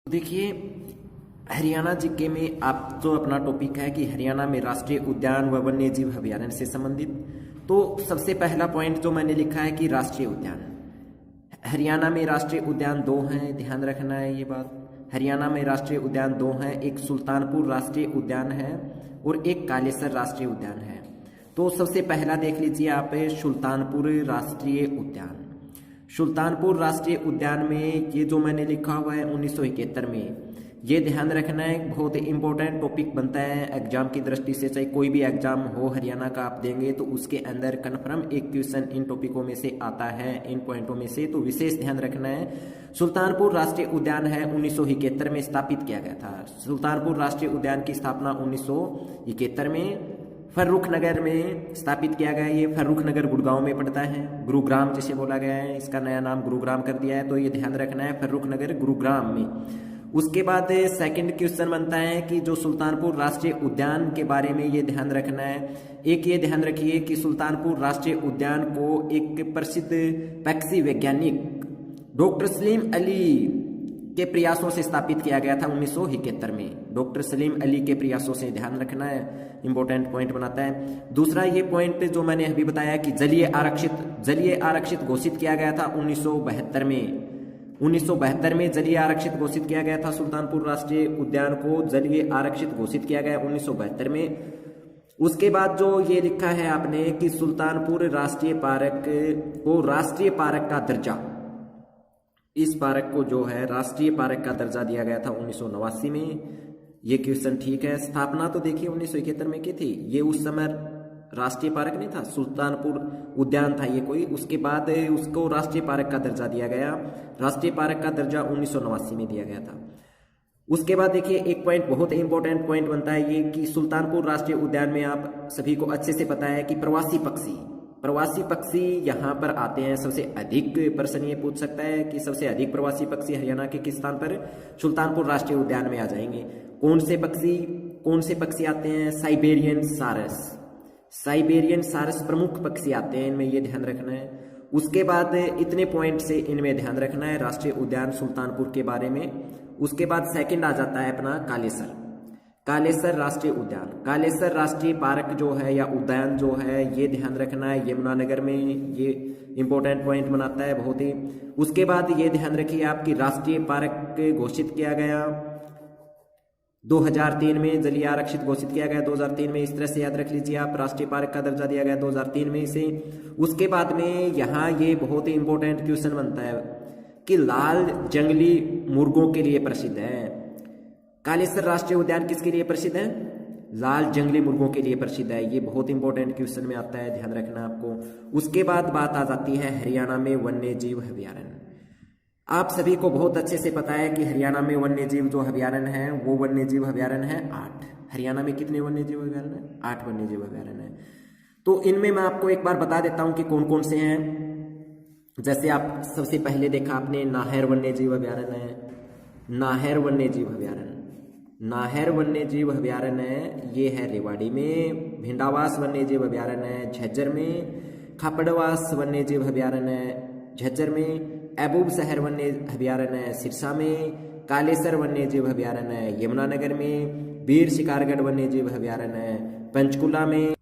देखिए, हरियाणा जीके में आप तो अपना टॉपिक है कि हरियाणा में राष्ट्रीय उद्यान व वन्य जीव अभयारण्य से संबंधित। तो सबसे पहला पॉइंट जो मैंने लिखा है कि राष्ट्रीय उद्यान। हरियाणा में राष्ट्रीय उद्यान दो हैं, ध्यान रखना है ये बात। हरियाणा में राष्ट्रीय उद्यान दो हैं, एक सुल्तानपुर राष्ट्रीय उद्यान है और एक कालेसर राष्ट्रीय उद्यान है। तो सबसे पहला देख लीजिए आप, सुल्तानपुर राष्ट्रीय उद्यान। सुल्तानपुर राष्ट्रीय उद्यान में ये जो मैंने लिखा हुआ है 1971 में, ये ध्यान रखना है, बहुत ही इंपॉर्टेंट टॉपिक बनता है एग्जाम की दृष्टि से। चाहे कोई भी एग्जाम हो हरियाणा का आप देंगे तो उसके अंदर कन्फर्म एक क्वेश्चन इन टॉपिकों में से आता है, इन पॉइंटों में से, तो विशेष ध्यान रखना है। सुल्तानपुर राष्ट्रीय उद्यान है 1971 में स्थापित किया गया था। सुल्तानपुर राष्ट्रीय उद्यान की स्थापना 1971 में फर्रुख नगर में स्थापित किया गया। ये फर्रुख नगर गुड़गांव में पड़ता है, गुरुग्राम जिसे बोला गया है, इसका नया नाम गुरुग्राम कर दिया है, तो ये ध्यान रखना है, फर्रुख नगर गुरुग्राम में। उसके बाद सेकंड क्वेश्चन बनता है कि जो सुल्तानपुर राष्ट्रीय उद्यान के बारे में ये ध्यान रखना है। एक ये ध्यान रखिए कि सुल्तानपुर राष्ट्रीय उद्यान को एक प्रसिद्ध पक्षी वैज्ञानिक डॉक्टर सलीम अली के प्रयासों से स्थापित किया गया था 1971 में। डॉक्टर सलीम अली के प्रयासों से, ध्यान रखना है, इंपॉर्टेंट पॉइंट बनाता है। दूसरा ये पॉइंट जो मैंने अभी बताया कि जलीय आरक्षित घोषित किया गया था 1972 में। 1972 में जलीय आरक्षित घोषित किया गया था। सुल्तानपुर राष्ट्रीय उद्यान को जलीय आरक्षित घोषित किया गया 1972 में। उसके बाद जो ये लिखा है आपने कि सुल्तानपुर राष्ट्रीय पार्क को राष्ट्रीय पार्क का दर्जा, इस पार्क को जो है राष्ट्रीय पार्क का दर्जा दिया गया था 1989 में। ये क्वेश्चन ठीक है। स्थापना तो देखिए 1971 में की थी, ये उस समय राष्ट्रीय पार्क नहीं था, सुल्तानपुर उद्यान था ये कोई। उसके बाद उसको राष्ट्रीय पार्क का दर्जा दिया गया। राष्ट्रीय पार्क का दर्जा 1989 में दिया गया था। उसके बाद देखिए एक पॉइंट, बहुत इंपॉर्टेंट पॉइंट बनता है ये कि सुल्तानपुर राष्ट्रीय उद्यान में आप सभी को अच्छे से पता है कि प्रवासी पक्षी यहाँ पर आते हैं। सबसे अधिक प्रश्न ये पूछ सकता है कि सबसे अधिक प्रवासी पक्षी हरियाणा के किस स्थान पर? सुल्तानपुर राष्ट्रीय उद्यान में आ जाएंगे। कौन से पक्षी आते हैं? साइबेरियन सारस प्रमुख पक्षी आते हैं इनमें, ये ध्यान रखना है। उसके बाद इतने पॉइंट से इनमें ध्यान रखना है राष्ट्रीय उद्यान सुल्तानपुर के बारे में। उसके बाद सेकंड आ जाता है अपना कालेसर राष्ट्रीय उद्यान। कालेसर राष्ट्रीय पार्क जो है या उद्यान जो है, ये ध्यान रखना है, यमुनानगर में, ये इंपॉर्टेंट पॉइंट बनाता है बहुत ही। उसके बाद ये ध्यान रखिए आपकी राष्ट्रीय पार्क घोषित किया गया 2003 में, जलीय आरक्षित घोषित किया गया 2003 में। इस तरह से याद रख लीजिए आप, राष्ट्रीय पार्क का दर्जा दिया गया 2003 में इसे। उसके बाद में यहाँ ये बहुत ही इंपॉर्टेंट क्वेश्चन बनता है कि लाल जंगली मुर्गों के लिए प्रसिद्ध है। कालेसर राष्ट्रीय उद्यान किसके लिए प्रसिद्ध है? लाल जंगली मुर्गों के लिए प्रसिद्ध है। ये बहुत इंपॉर्टेंट क्वेश्चन में आता है, ध्यान रखना आपको। उसके बाद बात आ जाती है हरियाणा में वन्य जीव अभयारण्य। आप सभी को बहुत अच्छे से पता है कि हरियाणा में वन्य जीव जो अभयारण्य है वो वन्य जीव अभयारण्य है 8। हरियाणा में कितने वन्य जीव अभयारण्य है? 8 वन्य जीव अभयारण्य है। तो इनमें मैं आपको एक बार बता देता हूं कि कौन कौन से हैं। जैसे आप सबसे पहले देखा आपने नाहर वन्य जीव अभयारण्य है, नाहर वन्य जीव अभयारण्य है, ये है रेवाड़ी में। भिंडावास वन्य जीव अभयारण्य है झज्जर में। खापड़वास वन्य जीव अभयारण्य है झज्जर में। एबूब शहर वन्य अभयारण्य है सिरसा में। कालेसर वन्य जीव अभयारण्य है यमुनानगर में। वीर शिकारगढ़ वन्य जीव अभयारण्य है पंचकुला में।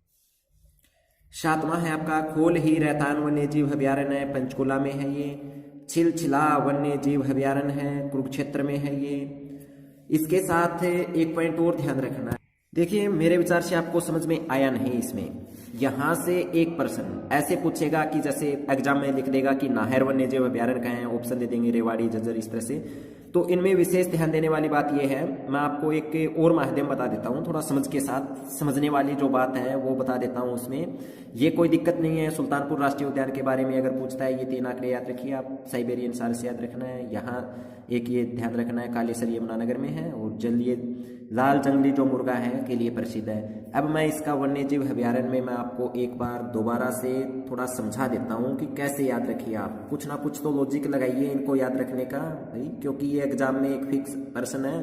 7वां है आपका खोल ही रहतान वन्य जीव अभयारण्य है, पंचकुला में है ये। छिलछिला वन्य जीव अभयारण्य है, कुरुक्षेत्र में है ये। इसके साथ एक पॉइंट और ध्यान रखना है। देखिए मेरे विचार से आपको समझ में आया नहीं इसमें। यहां से एक प्रश्न ऐसे पूछेगा कि जैसे एग्जाम में लिख देगा कि नाहर वन्य जीव अभयारण्य कहाँ है, ऑप्शन दे देंगे रेवाड़ी, झज्जर, इस तरह से। तो इनमें विशेष ध्यान देने वाली बात यह है, मैं आपको एक और माध्यम बता देता हूँ, थोड़ा समझ के साथ समझने वाली जो बात है वो बता देता हूँ उसमें। ये कोई दिक्कत नहीं है। सुल्तानपुर राष्ट्रीय उद्यान के बारे में अगर पूछता है, ये 3 आंकड़े याद रखिए आप, साइबेरियन सारस याद रखना है। यहाँ एक ये ध्यान रखना है, कालेसर यमुनानगर में है और लाल जंगली जो मुर्गा है के लिए प्रसिद्ध है। अब मैं इसका वन्य जीव अभयारण्य में मैं आपको एक बार दोबारा से थोड़ा समझा देता हूँ कि कैसे याद रखिए आप। कुछ ना कुछ तो लॉजिक लगाइए इनको याद रखने का भाई, क्योंकि ये एग्जाम में एक फिक्स प्रश्न है।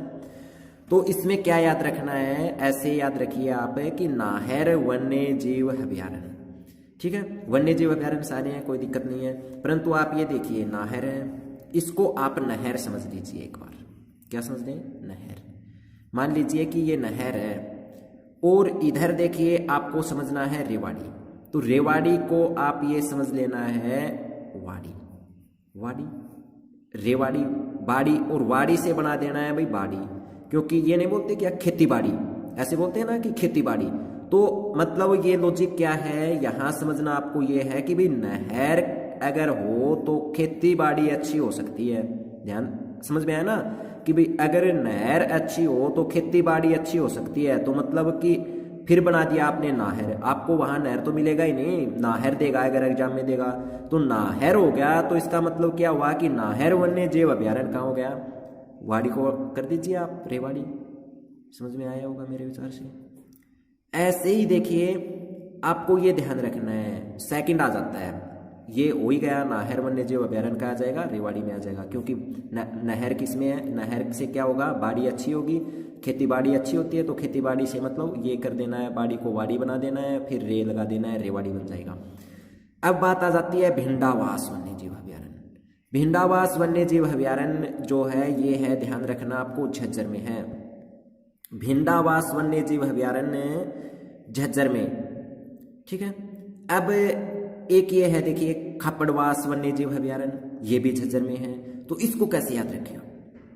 तो इसमें क्या याद रखना है, ऐसे याद रखिए आप कि नाहर वन्य जीव अभयारण्य, ठीक है। वन्य जीव अभयारण्य सारे हैं, कोई दिक्कत नहीं है, परंतु आप ये देखिए नाहर है, इसको आप नहर समझ लीजिए एक बार। क्या समझ रहे हैं? नहर। मान लीजिए कि ये नहर है और इधर देखिए आपको समझना है रेवाड़ी, तो रेवाड़ी को आप ये समझ लेना है वाड़ी। वाड़ी, रेवाड़ी, बाड़ी, और वाड़ी से बना देना है भाई बाड़ी, क्योंकि ये नहीं बोलते क्या खेती बाड़ी, ऐसे बोलते हैं ना कि खेती बाड़ी। तो मतलब ये लॉजिक क्या है, यहां समझना आपको ये है कि भाई नहर अगर हो तो खेती बाड़ी अच्छी हो सकती है। ध्यान समझ में आया ना कि भाई अगर नहर अच्छी हो तो खेती बाड़ी अच्छी हो सकती है। तो मतलब कि फिर बना दिया आपने नाहर, आपको वहां नहर तो मिलेगा ही नहीं, नाहर देगा अगर एग्जाम में देगा तो नाहर हो गया। तो इसका मतलब क्या हुआ कि नाहर वन्य जीव अभ्यारण्य कहाँ हो गया? वाड़ी को कर दीजिए आप रेवाड़ी। समझ में आया होगा मेरे विचार से। ऐसे ही देखिए आपको ये ध्यान रखना है, सेकंड आ जाता है, ये हो ही गया, नाहर वन्य जीव अभ्यारण्य का आ जाएगा, रेवाड़ी में आ जाएगा, क्योंकि नहर किस में है? नहर से क्या होगा? बाड़ी अच्छी होगी, खेती बाड़ी अच्छी होती है, तो खेती बाड़ी से मतलब ये कर देना है, बाड़ी को वाड़ी बना देना है, फिर रे लगा देना है, रेवाड़ी बन जाएगा। अब बात आ जाती है भिंडावास वन्य जीव अभ्यारण्य। भिंडावास वन्य जीव अभ्यारण्य जो है ये है, ध्यान रखना आपको, झज्जर में है। भिंडावास वन्य जीव अभ्यारण्य झज्जर में, ठीक है। अब एक ये है देखिए खापड़वास वन्य जीव अभ्यारण्य, ये भी झज्जर में है। तो इसको कैसे याद रखें?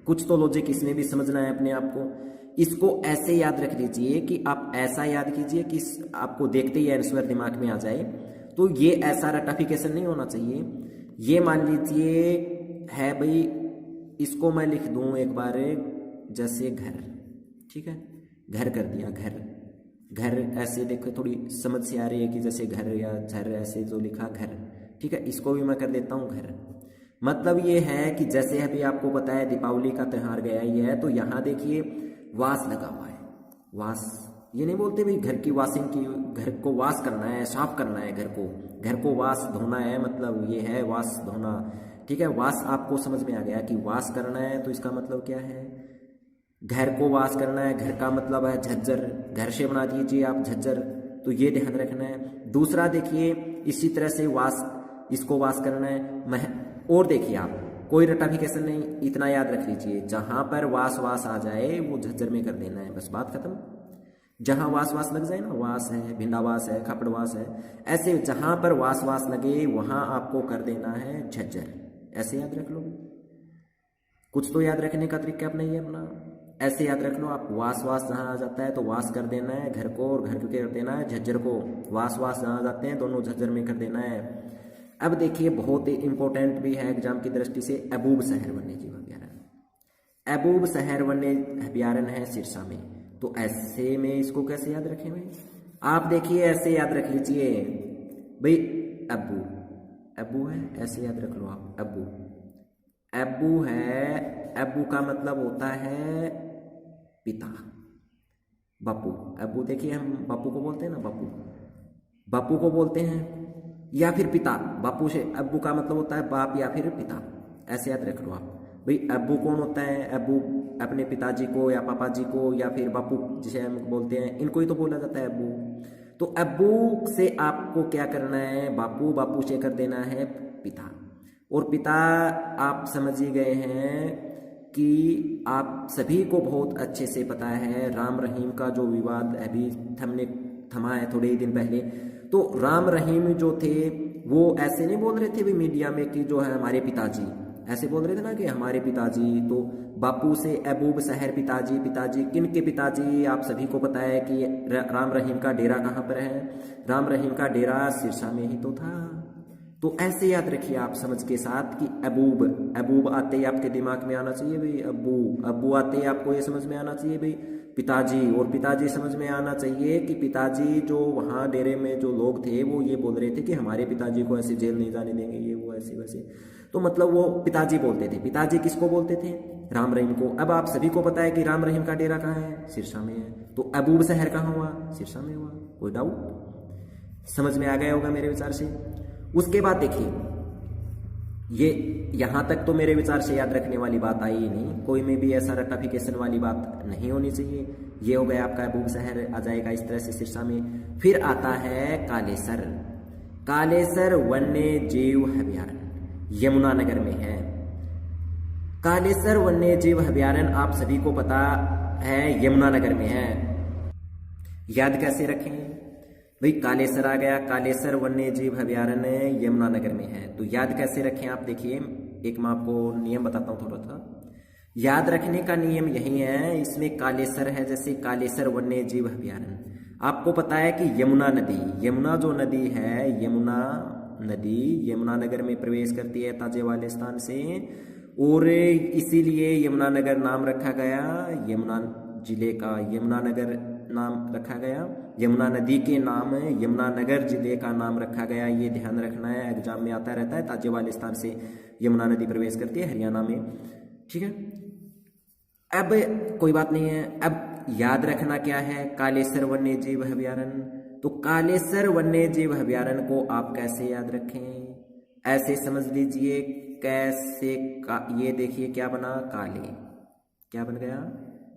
कुछ तो लॉजिक इसमें भी समझना है अपने आप को। इसको ऐसे याद रख लीजिए कि आप ऐसा याद कीजिए कि आपको देखते ही आंसर दिमाग में आ जाए। तो ये ऐसा रटाफिकेशन नहीं होना चाहिए। ये मान लीजिए है भाई, इसको मैं लिख दूं एक बार जैसे घर, ठीक है, घर कर दिया, घर। घर ऐसे देखो थोड़ी समझ से आ रही है कि जैसे घर या झर, ऐसे जो लिखा घर, ठीक है, इसको भी मैं कर देता हूँ घर। मतलब ये है कि जैसे अभी आपको पता है दीपावली का त्यौहार गया ही है, तो यहाँ देखिए वास लगा हुआ है। वास ये नहीं बोलते भाई घर की वाशिंग की, घर को वाश करना है, साफ करना है, घर को वाश धोना है, मतलब ये है वाश धोना, ठीक है। वाश आपको समझ में आ गया कि वाश करना है, तो इसका मतलब क्या है? घर को वाश करना है। घर का मतलब है झज्जर, घर से बना दीजिए आप झज्जर, तो ये ध्यान रखना है। दूसरा देखिए इसी तरह से वाश, इसको वाश करना है। और देखिए आप कोई रटाफिकेशन नहीं, इतना याद रख लीजिए, जहां पर वास वास आ जाए वो झज्जर में कर देना है, बस बात खत्म। जहां वास वास लग जाए ना, वास है, भिंडावास है, खापड़वास है, ऐसे जहां पर वास वास लगे वहां आपको कर देना है झज्जर। ऐसे याद रख लो, कुछ तो याद रखने का तरीका अपना ही अपना। ऐसे याद रख लो आप, वास वास जहां आ जाता है तो वास कर देना है घर को, और घर को कर देना है झज्जर को। वास वास जहां आ जाते हैं दोनों झज्जर में कर देना है। अब देखिए बहुत ही इंपॉर्टेंट भी है एग्जाम की दृष्टि से, अबूब शहर वन्य जीव अभ्यारण्य। अबूब शहर वन्य अभ्यारण्य है सिरसा में। तो ऐसे में इसको कैसे याद रखें भाई? आप देखिए ऐसे याद रख लीजिए भाई, अबू, अबू है, ऐसे याद रख लो आप, अबू, अबू है। अबू का मतलब होता है पिता, बापू। अबू देखिए हम बापू को बोलते हैं ना, बापू, बापू को बोलते हैं, या फिर पिता। बापू से अब्बू का मतलब होता है बाप या फिर पिता, ऐसे याद रख लो आप भाई। अब्बू कौन होता है? अब्बू अपने पिताजी को या पापा जी को, या फिर बापू जिसे हम बोलते हैं, इनको ही तो बोला जाता है अब्बू। तो अब्बू से आपको क्या करना है? बापू, बापू से कर देना है पिता। और पिता आप समझ ही गए हैं कि आप सभी को बहुत अच्छे से पता है राम रहीम का जो विवाद अभी थमा है थोड़े ही दिन पहले। तो राम रहीम जो थे वो ऐसे नहीं बोल रहे थे भी मीडिया में कि जो है हमारे पिताजी, ऐसे बोल रहे थे ना कि हमारे पिताजी। तो बापू से अबूब शहर पिताजी, पिताजी किन के पिताजी? आप सभी को पता है कि राम रहीम का डेरा कहाँ पर है? राम रहीम का डेरा सिरसा में ही तो था। तो ऐसे याद रखिए आप समझ के साथ कि अबूब, अबूब आते ही आपके दिमाग में आना चाहिए भाई अब्बू, अब्बू आते ही आपको ये समझ में आना चाहिए भाई पिताजी, और पिताजी समझ में आना चाहिए कि पिताजी जो वहाँ डेरे में जो लोग थे वो ये बोल रहे थे कि हमारे पिताजी को ऐसे जेल नहीं जाने देंगे, ये वो ऐसे वैसे। तो मतलब वो पिताजी बोलते थे। पिताजी किसको बोलते थे? राम रहीम को। अब आप सभी को पता है कि राम रहीम का डेरा कहाँ है? सिरसा में है। तो अबूब शहर कहाँ हुआ? सिरसा में हुआ। कोई डाउट? समझ में आ गया होगा मेरे विचार से। उसके बाद देखिए ये यहां तक तो मेरे विचार से याद रखने वाली बात आई ही नहीं, कोई में भी ऐसा रटाफिकेशन वाली बात नहीं होनी चाहिए। ये हो गया आपका अबूब शहर आ जाएगा इस तरह से सिरसा में। फिर आता है कालेसर। कालेसर वन्य जीव अभ्यारण्य यमुनानगर में है। कालेसर वन्य जीव अभयारण्य आप सभी को पता है यमुनानगर में है। याद कैसे रखें भाई, कालेसर आ गया, कालेसर वन्य जीव अभयारण्य यमुनानगर में है, तो याद कैसे रखें आप देखिए, एक मैं आपको नियम बताता हूँ थोड़ा सा। याद रखने का नियम यही है, इसमें कालेसर है, जैसे कालेसर वन्य जीव अभयारण्य, आपको पता है कि यमुना नदी, यमुना जो नदी है, यमुना नदी यमुनानगर में प्रवेश करती है ताजे वाले स्थान से, और इसीलिए यमुनानगर नाम रखा गया, यमुना जिले का यमुनानगर नाम रखा गया, यमुना नदी के नाम यमुनानगर जिले का नाम रखा गया। ये ध्यान रखना है, एग्जाम में आता रहता है, ताजे वाले स्थान से यमुना नदी प्रवेश करती है हरियाणा में, ठीक है। अब कोई बात नहीं है, अब याद रखना क्या है, कालेसर वन्य जीव अभयारण्य, तो कालेसर वन्य जीव अभयारण्य को आप कैसे याद रखें, ऐसे समझ लीजिए कैसे ये देखिए क्या बना, काले, क्या बन गया,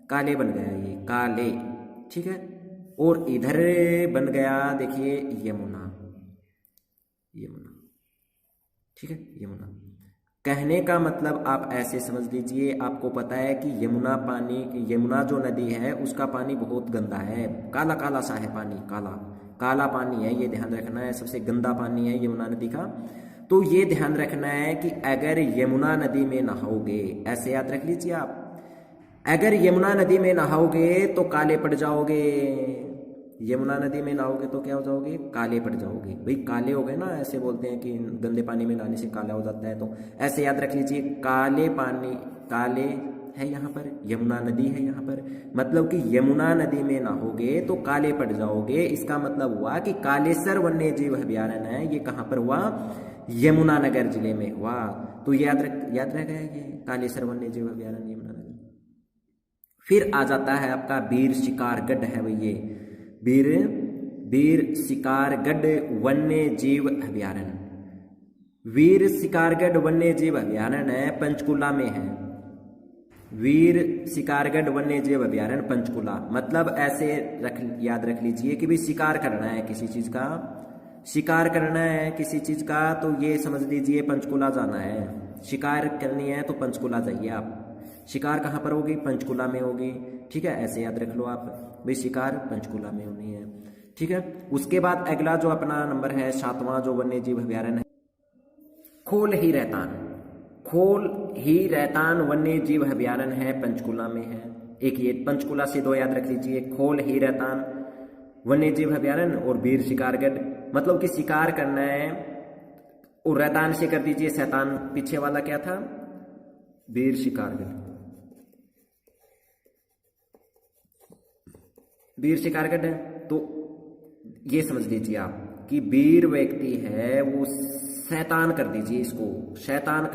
काले बन गया, ये काले, ठीक है। और इधर बन गया देखिए यमुना, यमुना, ठीक है, यमुना। कहने का मतलब आप ऐसे समझ लीजिए, आपको पता है कि यमुना पानी, यमुना जो नदी है उसका पानी बहुत गंदा है, काला काला सा है पानी, काला काला पानी है, ये ध्यान रखना है, सबसे गंदा पानी है यमुना नदी का। तो ये ध्यान रखना है कि अगर यमुना नदी में नहाओगे, ऐसे याद रख लीजिए आप, अगर यमुना नदी में नहाओगे तो काले पड़ जाओगे, यमुना नदी में नहाओगे तो क्या हो जाओगे, काले पड़ जाओगे। भाई काले हो गए ना, ऐसे बोलते हैं कि गंदे पानी में नहाने से काला हो जाता है, तो ऐसे याद रख लीजिए, काले पानी, काले है यहाँ पर, यमुना नदी है यहाँ पर, मतलब कि यमुना नदी में नहाओगे तो काले पड़ जाओगे। इसका मतलब हुआ कि कालेसर वन्य जीव अभयारण्य है, ये कहाँ पर हुआ, यमुनानगर जिले में हुआ। तो याद रह गया ये कालेसर वन्य जीव अभयारण्य यमुनानगर। फिर आ जाता है आपका वीर शिकारगढ़ है भाई, ये वीर शिकारगढ़ वन्य जीव अभयारण्य, वीर शिकारगढ़ वन्य जीव अभयारण्य है, पंचकुला में है, वीर शिकारगढ़ वन्य जीव अभयारण्य पंचकुला। मतलब ऐसे याद रख लीजिए कि भाई शिकार करना है किसी चीज का, शिकार करना है किसी चीज का, तो ये समझ लीजिए पंचकुला जाना है, शिकार करनी है तो पंचकुला जाइए आप। शिकार कहाँ पर होगी, पंचकुला में होगी, ठीक है, ऐसे याद रख लो आप, भाई शिकार पंचकुला में होनी है, ठीक है। उसके बाद अगला जो अपना नंबर है 7वां जो वन्य जीव अभयारण्य है, खोल ही रहतान, खोल ही रहतान वन्य जीव अभयारण्य है, पंचकुला में है। एक ये पंचकुला से दो याद रख लीजिए, खोल ही रहतान वन्य जीव अभयारण्य और वीर शिकारगढ़, मतलब कि शिकार करना है, और रहतान से कर दीजिए शैतान, पीछे वाला क्या था, वीर शिकारगढ़, वीर शिकारगढ़ है। तो ये समझ लीजिए आप कि वीर व्यक्ति है वो शैतान कर दीजिए, इसको शैतान